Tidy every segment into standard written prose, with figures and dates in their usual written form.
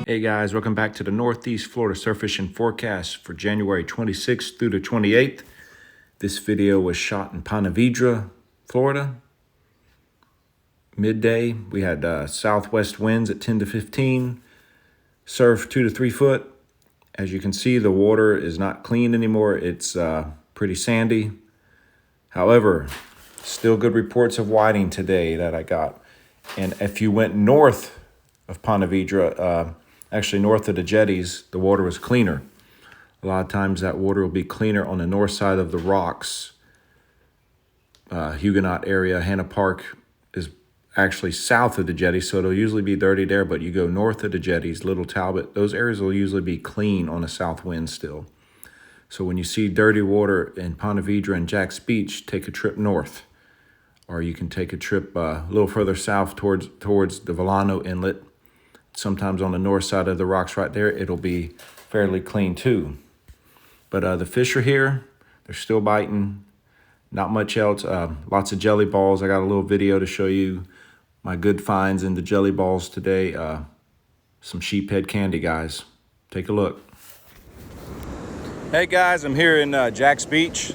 Hey guys, welcome back to the Northeast Florida Surf Fishing Forecast for January 26th through the 28th. This video was shot in Ponte Vedra, Florida. Midday, we had southwest winds at 10 to 15, surf 2 to 3 foot. As you can see, the water is not clean anymore. It's pretty sandy. However, still good reports of whiting today that I got. And if you went north of Ponte Vedra, actually north of the jetties, the water was cleaner. A lot of times that water will be cleaner on the north side of the rocks. Huguenot area, Hannah Park is actually south of the jetties, so it'll usually be dirty there, but you go north of the jetties, Little Talbot, those areas will usually be clean on a south wind still. So when you see dirty water in Ponte Vedra and Jack's Beach, take a trip north. Or you can take a trip a little further south towards the Volano Inlet. Sometimes on the north side of the rocks right there, it'll be fairly clean too. But the fish are here. They're still biting. Not much else. Lots of jelly balls. I got a little video to show you my good finds in the jelly balls today. Some sheephead candy, guys. Take a look. Hey guys, I'm here in Jack's Beach.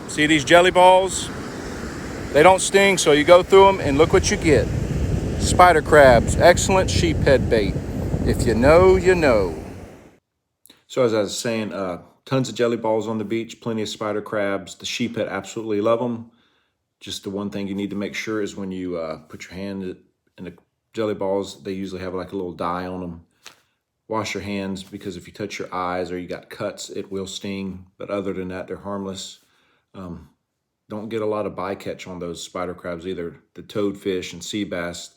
See these jelly balls? They don't sting, so you go through them and look what you get. Spider crabs, excellent sheephead bait. If you know, you know. So as I was saying, tons of jelly balls on the beach, plenty of spider crabs. The sheephead absolutely love them. Just the one thing you need to make sure is when you put your hand in the jelly balls, they usually have like a little dye on them. Wash your hands, because if you touch your eyes or you got cuts, it will sting. But other than that, they're harmless. Don't get a lot of bycatch on those spider crabs either. The toadfish and sea bass,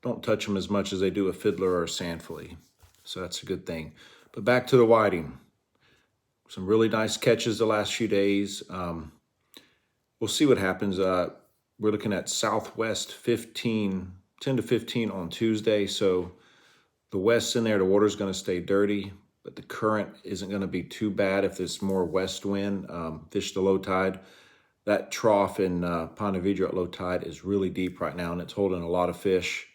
don't touch them as much as they do a fiddler or a sandflea. So that's a good thing. But back to the whiting. Some really nice catches the last few days. We'll see what happens. We're looking at southwest 10 to 15 on Tuesday. So the west's in there, the water's gonna stay dirty, but the current isn't gonna be too bad if there's more west wind. Fish to low tide. That trough in Ponte Vedra at low tide is really deep right now, and it's holding a lot of fish.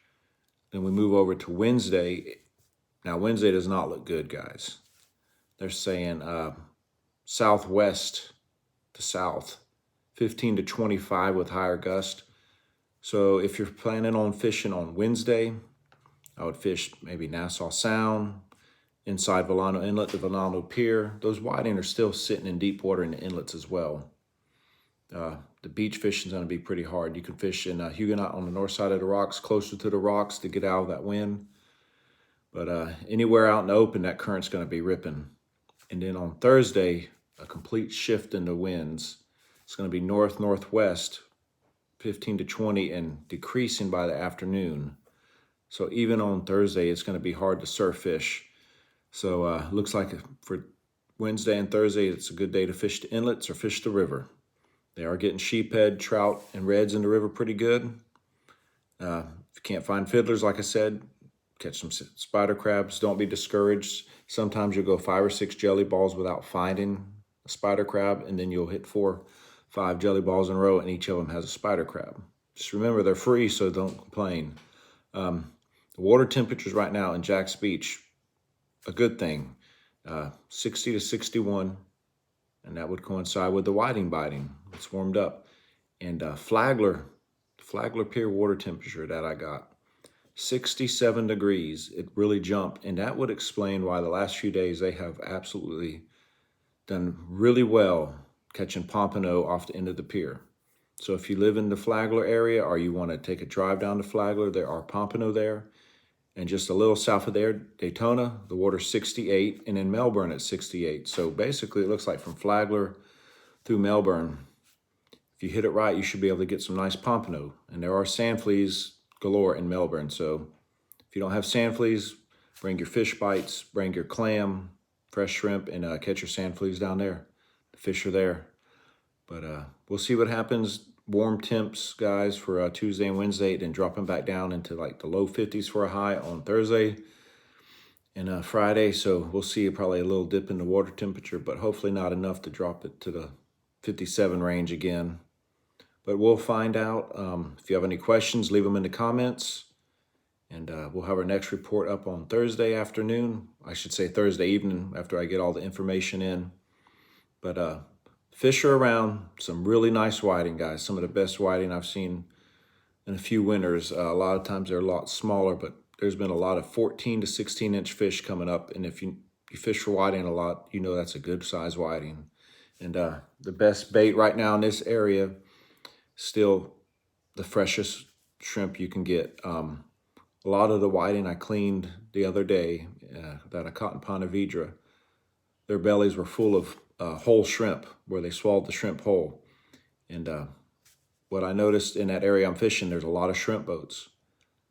Then we move over to Wednesday. Now, Wednesday does not look good, guys. They're saying southwest to south, 15 to 25 with higher gust. So if you're planning on fishing on Wednesday, I would fish maybe Nassau Sound, inside Volano Inlet, the Volano Pier. Those whiting are still sitting in deep water in the inlets as well. The beach fishing is going to be pretty hard. You can fish in Huguenot on the north side of the rocks, closer to the rocks to get out of that wind. But anywhere out in the open, that current's going to be ripping. And then on Thursday, a complete shift in the winds. It's going to be north-northwest, 15 to 20, and decreasing by the afternoon. So even on Thursday, it's going to be hard to surf fish. So looks like for Wednesday and Thursday, it's a good day to fish the inlets or fish the river. They are getting sheephead, trout, and reds in the river pretty good. If you can't find fiddlers, like I said, catch some spider crabs. Don't be discouraged. Sometimes you'll go 5 or 6 jelly balls without finding a spider crab, and then you'll hit 4 or 5 jelly balls in a row, and each of them has a spider crab. Just remember, they're free, so don't complain. The water temperatures right now in Jack's Beach, a good thing, 60 to 61. And that would coincide with the whiting biting. It's warmed up. And Flagler Pier water temperature that I got, 67 degrees. It really jumped. And that would explain why the last few days they have absolutely done really well catching pompano off the end of the pier. So if you live in the Flagler area or you want to take a drive down to Flagler, there are pompano there. And just a little south of there, Daytona, the water's 68, and in Melbourne it's 68. So basically it looks like from Flagler through Melbourne, if you hit it right, you should be able to get some nice pompano. And there are sand fleas galore in Melbourne. So if you don't have sand fleas, bring your fish bites, bring your clam, fresh shrimp, and catch your sand fleas down there. The fish are there. But we'll see what happens. Warm temps, guys, for Tuesday and Wednesday, then dropping back down into like the low 50s for a high on Thursday and Friday. So we'll see probably a little dip in the water temperature, but hopefully not enough to drop it to the 57 range again. But we'll find out. If you have any questions, leave them in the comments. And we'll have our next report up on Thursday afternoon. I should say Thursday evening after I get all the information in. But fish are around. Some really nice whiting, guys. Some of the best whiting I've seen in a few winters. A lot of times they're a lot smaller, but there's been a lot of 14 to 16 inch fish coming up. And if you fish for whiting a lot, you know that's a good size whiting. And the best bait right now in this area, still the freshest shrimp you can get. A lot of the whiting I cleaned the other day that I caught in Ponte Vedra, their bellies were full of whole shrimp, where they swallowed the shrimp whole. And what I noticed in that area I'm fishing, there's a lot of shrimp boats.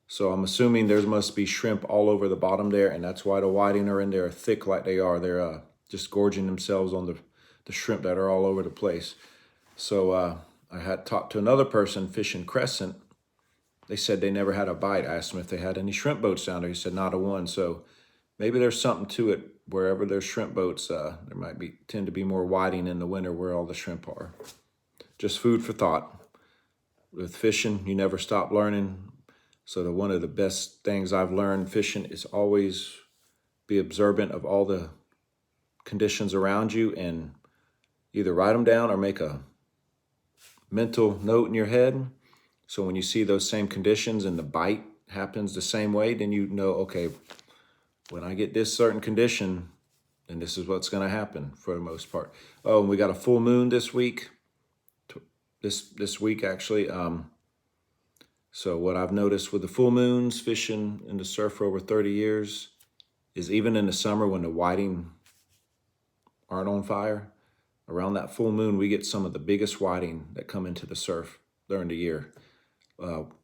So I'm assuming there must be shrimp all over the bottom there, and that's why the whiting are in there thick like they are. They're just gorging themselves on the shrimp that are all over the place. So I had talked to another person fishing Crescent. They said they never had a bite. I asked them if they had any shrimp boats down there. He said not a one. So maybe there's something to it. Wherever there's shrimp boats, there might tend to be more whiting in the winter where all the shrimp are. Just food for thought. With fishing, you never stop learning. So one of the best things I've learned fishing is always be observant of all the conditions around you and either write them down or make a mental note in your head. So when you see those same conditions and the bite happens the same way, then you know, okay, when I get this certain condition, then this is what's going to happen for the most part. Oh, and we got a full moon this week. This week, actually. So what I've noticed with the full moons, fishing in the surf for over 30 years, is even in the summer when the whiting aren't on fire, around that full moon, we get some of the biggest whiting that come into the surf during the year.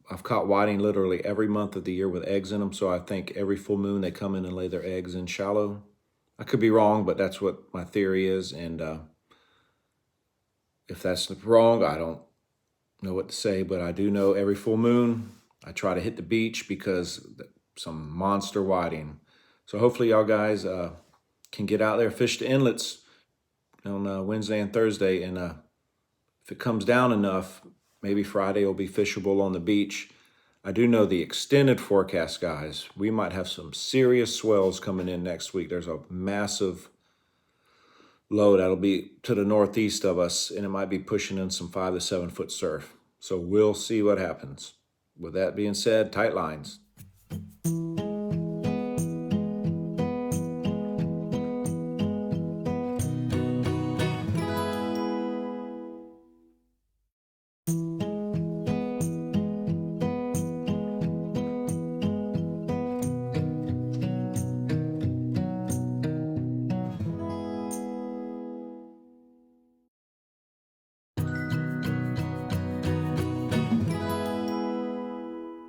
I've caught whiting literally every month of the year with eggs in them, so I think every full moon they come in and lay their eggs in shallow. I could be wrong, but that's what my theory is, and if that's wrong, I don't know what to say, but I do know every full moon I try to hit the beach because some monster whiting. So hopefully y'all guys can get out there, fish the inlets on Wednesday and Thursday, and if it comes down enough, maybe Friday will be fishable on the beach. I do know the extended forecast, guys. We might have some serious swells coming in next week. There's a massive low that'll be to the northeast of us, and it might be pushing in some 5 to 7 foot surf. So we'll see what happens. With that being said, tight lines.